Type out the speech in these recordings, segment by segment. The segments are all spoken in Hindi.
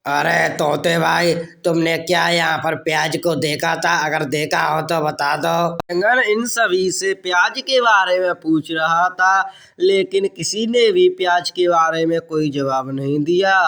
अरे तोते भाई, तुमने क्या यहाँ पर प्याज को देखा था? अगर देखा हो तो बता दो। बैंगन इन सभी से प्याज के बारे में पूछ रहा था, लेकिन किसी ने भी प्याज के बारे में कोई जवाब नहीं दिया।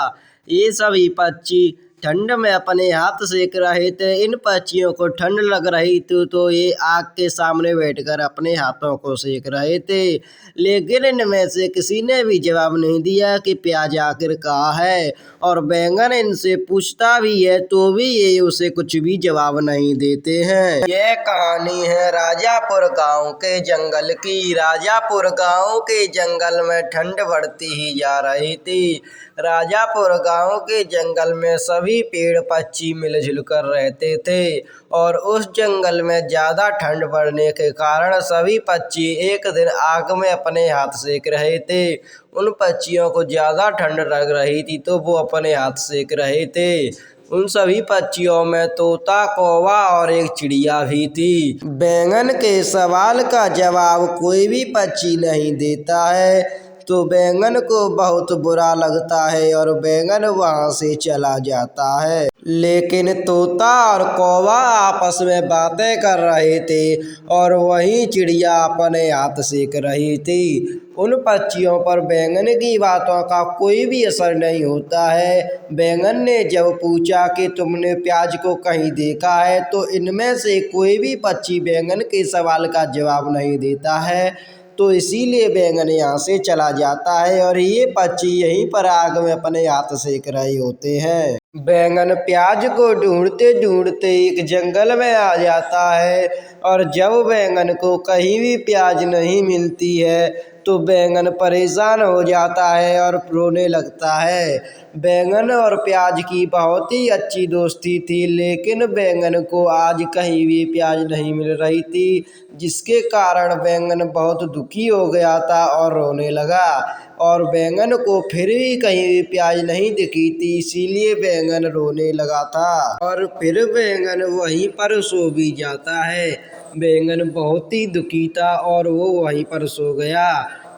ये सभी पक्षी ठंड में अपने हाथ सेक रहे थे। इन पक्षियों को ठंड लग रही थी तो ये आग के सामने बैठकर अपने हाथों को सेक रहे थे, लेकिन इनमें से किसी ने भी जवाब नहीं दिया कि प्याज आखिर कहाँ है। और बैंगन इनसे पूछता भी है तो भी ये उसे कुछ भी जवाब नहीं देते हैं। ये कहानी है राजापुर गांव के जंगल की। राजापुर गांव के जंगल में ठंड बढ़ती ही जा रही थी। राजापुर गांव के जंगल में सभी पेड़ पक्षी मिलजुल कर रहते थे और उस जंगल में ज्यादा ठंड पड़ने के कारण सभी पक्षी एक दिन आग में अपने हाथ सेक रहे थे। उन पक्षियों को ज्यादा ठंड लग रही थी तो वो अपने हाथ सेक रहे थे। उन सभी पक्षियों में तोता, कौवा और एक चिड़िया भी थी। बैंगन के सवाल का जवाब कोई भी पक्षी नहीं देता है तो बैंगन को बहुत बुरा लगता है और बैंगन वहां से चला जाता है। लेकिन तोता और कौवा आपस में बातें कर रहे थे और वही चिड़िया अपने हाथ सेक रही थी। उन पक्षियों पर बैंगन की बातों का कोई भी असर नहीं होता है। बैंगन ने जब पूछा कि तुमने प्याज को कहीं देखा है तो इनमें से कोई भी पक्षी बैंगन के सवाल का जवाब नहीं देता है, तो इसीलिए बैंगन यहाँ से चला जाता है और ये पक्षी यहीं पर आग में अपने हाथ सेक रहे होते हैं। बैंगन प्याज को ढूंढते ढूंढते एक जंगल में आ जाता है और जब बैंगन को कहीं भी प्याज नहीं मिलती है तो बैंगन परेशान हो जाता है और रोने लगता है। बैंगन और प्याज की बहुत ही अच्छी दोस्ती थी, लेकिन बैंगन को आज कहीं भी प्याज नहीं मिल रही थी, जिसके कारण बैंगन बहुत दुखी हो गया था और रोने लगा। और बैंगन को फिर भी कहीं भी प्याज नहीं दिखी थी, इसीलिए बैंगन रोने लगा था और फिर बैंगन वहीं पर सो भी जाता है। बैंगन बहुत ही दुखी था और वो वहीं पर सो गया।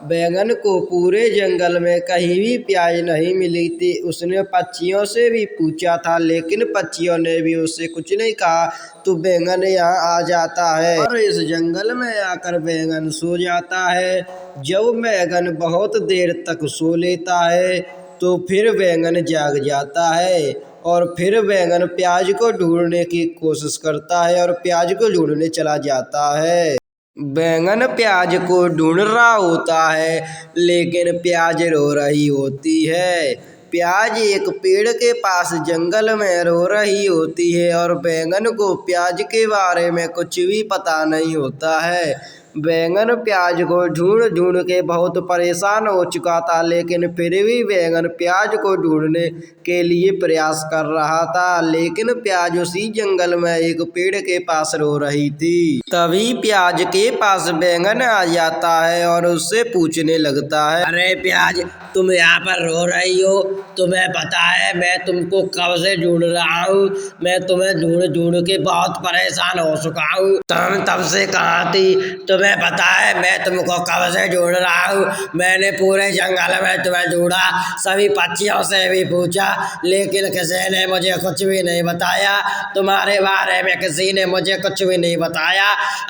बैंगन को पूरे जंगल में कहीं भी प्याज नहीं मिली थी। उसने पक्षियों से भी पूछा था, लेकिन पक्षियों ने भी उससे कुछ नहीं कहा, तो बैंगन यहाँ आ जाता है और इस जंगल में आकर बैंगन सो जाता है। जब बैंगन बहुत देर तक सो लेता है तो फिर बैंगन जाग जाता है और फिर बैंगन प्याज को ढूंढने की कोशिश करता है और प्याज को ढूंढने चला जाता है। बैंगन प्याज को ढूंढ रहा होता है, लेकिन प्याज रो रही होती है। प्याज एक पेड़ के पास जंगल में रो रही होती है और बैंगन को प्याज के बारे में कुछ भी पता नहीं होता है। बैंगन प्याज को ढूंढ ढूंढ के बहुत परेशान हो चुका था, लेकिन फिर भी बैंगन प्याज को ढूंढने के लिए प्रयास कर रहा था, लेकिन प्याज उसी जंगल में एक पेड़ के पास रो रही थी। तभी प्याज के पास बैंगन आ जाता है और उससे पूछने लगता है, अरे प्याज, तुम यहाँ पर रो रही हो? तुम्हें पता है मैं तुमको कब से ढूंढ रहा हूँ? मैं तुम्हें ढूंढ ढूंढ के बहुत परेशान हो चुका हूँ। तुम तब से कहाँ थी? तुम्हें पता है मैं तुमको कब से ढूंढ रहा हूँ? मैंने पूरे जंगल में तुम्हें ढूंढा, सभी पक्षियों से भी पूछा, लेकिन किसी ने मुझे कुछ भी नहीं बताया। तुम्हारे बारे में किसी ने मुझे कुछ भी नहीं बताया।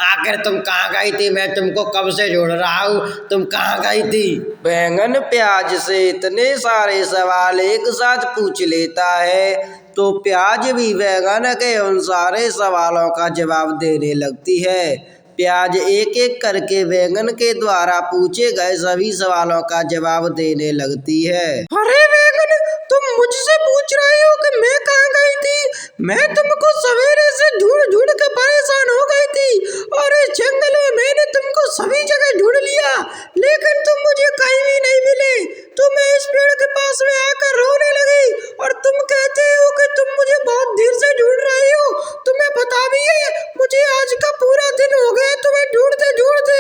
आखिर तुम कहाँ गई थी? मैं तुमको कब से ढूंढ रहा हूँ, तुम कहाँ गई थी? बैंगन प्याज से इतने सारे सवाल एक साथ पूछ लेता है तो प्याज भी बैंगन के उन सारे सवालों का जवाब देने लगती है। प्याज एक एक करके बैंगन के द्वारा पूछे गए सभी सवालों का जवाब देने लगती है। अरे बैंगन, तुम मुझसे पूछ रहे हो कि मैं कहाँ गई थी? मैं तुमको सवेरे से ढूंढ ढूंढ के परेशान हो गई थी और इस जंगल में मैंने तुमको सभी जगह ढूंढ लिया, लेकिन तुम मुझे कहीं भी नहीं मिले। तो मैं इस पेड़ के पास में आकर रोने लगी और तुम कहते हो कि तुम मुझे बहुत देर से ढूंढ रही हो। तुम्हें पता भी है मुझे आज का पूरा दिन हो गया तुम्हें ढूंढते ढूंढते,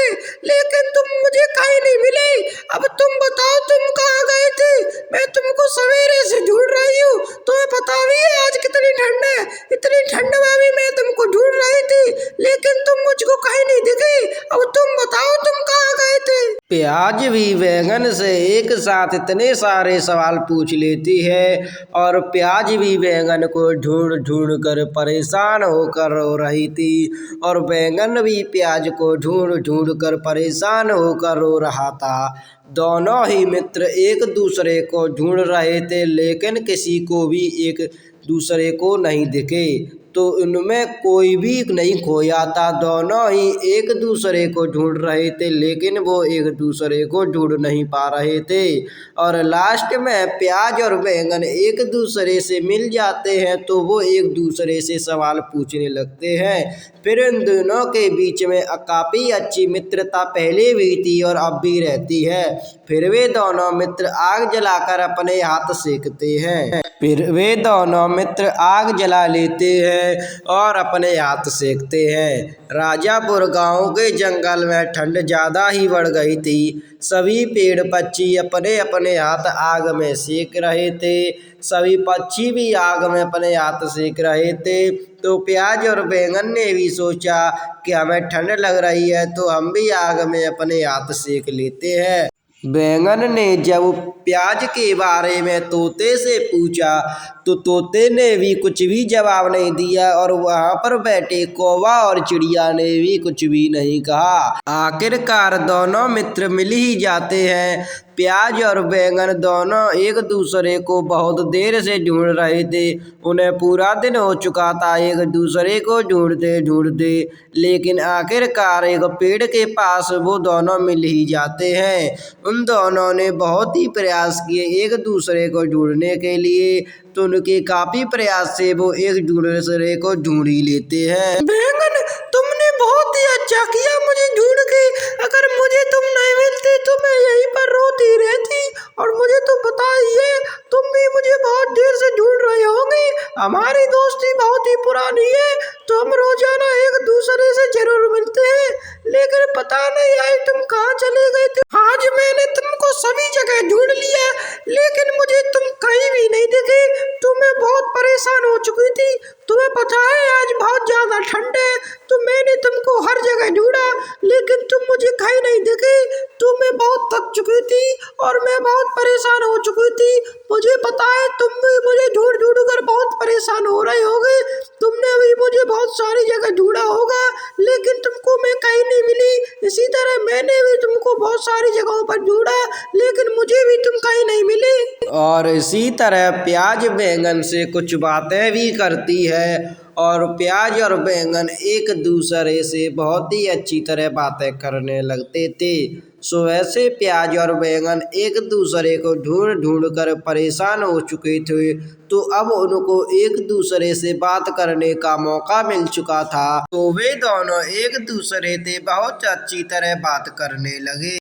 लेकिन तुम मुझे कहीं नहीं मिले। अब तुम बताओ तुम कहाँ गए थे? मैं तुमको सवेरे से ढूंढ रही हूँ। तुम्हें पता भी है आज कितनी ठंड है, इतनी प्याज भी बैंगन से एक साथ इतने सारे सवाल पूछ लेती है और प्याज भी बैंगन को ढूंढ ढूंढ कर परेशान होकर रो रही थी और बैंगन भी प्याज को ढूंढ ढूंढ कर परेशान होकर रो रहा था। दोनों ही मित्र एक दूसरे को ढूंढ रहे थे लेकिन किसी को भी एक दूसरे को नहीं दिखे, तो उनमें कोई भी नहीं खोया था। दोनों ही एक दूसरे को ढूंढ रहे थे लेकिन वो एक दूसरे को ढूंढ नहीं पा रहे थे और लास्ट में प्याज और बैंगन एक दूसरे से मिल जाते हैं तो वो एक दूसरे से सवाल पूछने लगते हैं। फिर इन दोनों के बीच में काफ़ी अच्छी मित्रता पहले भी थी और अब भी रहती है। फिर वे दोनों मित्र आग जलाकर अपने हाथ सेकते हैं। फिर वे दोनों मित्र आग जला लेते हैं और अपने हाथ सेकते हैं। राजापुर गांव के जंगल में ठंड ज़्यादा ही बढ़ गई थी। सभी पेड़ पक्षी अपने अपने हाथ आग में सेक रहे थे। सभी पक्षी भी आग में अपने हाथ सेक रहे थे। तो प्याज और बैंगन ने भी सोचा कि हमें ठंड लग रही है तो हम भी आग में अपने हाथ सेक लेते हैं। बैंगन ने जब प्याज के बारे में तोते से पूछा तो तोते ने भी कुछ भी जवाब नहीं दिया और वहाँ पर बैठे कौवा और चिड़िया ने भी कुछ भी नहीं कहा। आखिरकार दोनों मित्र मिल ही जाते हैं। प्याज और बैंगन दोनों एक दूसरे को बहुत देर से ढूंढ रहे थे। उन्हें पूरा दिन हो चुका था एक दूसरे को ढूंढते ढूंढते, लेकिन आखिरकार एक पेड़ के पास वो दोनों मिल ही जाते हैं। उन दोनों ने बहुत ही प्रयास किए एक दूसरे को ढूंढने के लिए, तो उनके काफी प्रयास से वो एक दूसरे को ढूंढ ही लेते हैं। बैंगन, तुमने बहुत ही अच्छा किया मुझे ढूंढ के। अगर मुझे तुम नहीं मिलते तो मैं यहीं पर रोती रहती। और मुझे तो पता ही है तुम भी मुझे बहुत देर से ढूंढ रहे होगे। हमारी दोस्ती बहुत ही पुरानी है तो हम रोजाना एक दूसरे से जरूर मिलते हैं, लेकिन पता नहीं आज तुम कहाँ चले गए थे। आज मैंने तुमको सभी जगह ढूंढ लिया लेकिन मुझे तुम कहीं भी नहीं दिखे। तो मैं बहुत परेशान हो चुकी थी। तुम्हें पता है आज बहुत ज्यादा ठंड है तो मैंने तुमको हर जगह ढूंढा लेकिन तुम मुझे कहीं नहीं दिखे। तो मैं बहुत थक चुकी थी और मैं बहुत परेशान हो चुकी थी। मुझे पता है तुम भी मुझे ढूंढ ढूंढ कर बहुत परेशान हो रहे होगे। तुमने भी मुझे बहुत सारी जगह ढूंढा होगा लेकिन तुमको मैं कहीं नहीं मिली। इसी तरह मैंने भी तुमको बहुत सारी जगहों पर ढूंढा लेकिन मुझे भी तुम कहीं नहीं मिली। और इसी तरह प्याज बैंगन से कुछ बातें भी करती है और प्याज और बैंगन एक दूसरे से बहुत ही अच्छी तरह बातें करने लगते थे। सो ऐसे प्याज और बैंगन एक दूसरे को ढूंढ ढूंढ कर परेशान हो चुके थे, तो अब उनको एक दूसरे से बात करने का मौका मिल चुका था। तो वे दोनों एक दूसरे से बहुत अच्छी तरह बात करने लगे।